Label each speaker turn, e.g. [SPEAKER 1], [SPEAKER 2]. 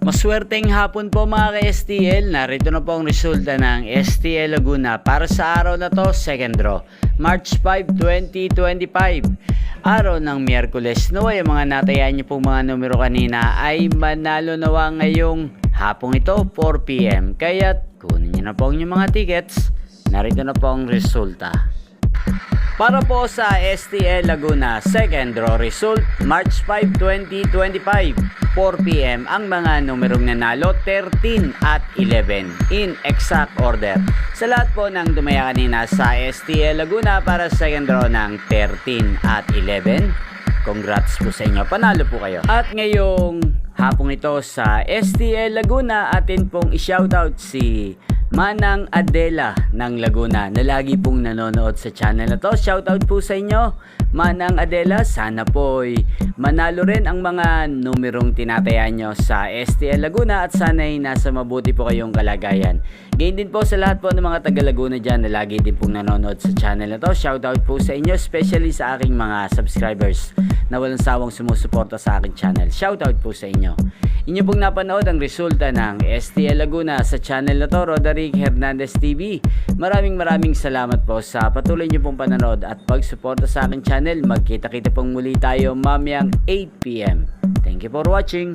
[SPEAKER 1] Maswerteng hapon po mga ka-STL, narito na po ang resulta ng STL Laguna para sa araw na to, second draw, March 5, 2025. Araw ng Miyerkules, naway ang mga natayaan niyo pong mga numero kanina ay manalo nawa ngayong hapong ito, 4 PM. Kaya kunin niyo na po ang inyong mga tickets, narito na po ang resulta. Para po sa STL Laguna, second draw result, March 5, 2025, 4 PM ang mga numerong nanalo, 13 at 11 in exact order. Sa lahat po ng dumaya kanina sa STL Laguna para sa second draw ng 13 at 11, congrats po sa inyo, panalo po kayo. At ngayong hapong ito sa STL Laguna, atin pong i-shoutout si Manang Adela ng Laguna na lagi pong nanonood sa channel na to. Shoutout po sa inyo, Manang Adela. Sana po'y manalo rin ang mga numerong tinatayaan nyo sa STL Laguna at sana'y nasa mabuti po kayong kalagayan. Gain din po sa lahat po ng mga taga Laguna dyan na lagi din pong nanonood sa channel na to. Shoutout po sa inyo, especially sa aking mga subscribers na walang sawang sumusuporta sa aking channel. Shoutout po sa inyo. Inyo pong napanood ang resulta ng STL Laguna sa channel na to, Roderick Hernandez TV. Maraming salamat po sa patuloy nyo pong panonood at pagsuporta sa aking channel. Magkita-kita pong muli tayo mamayang 8 PM. Thank you for watching.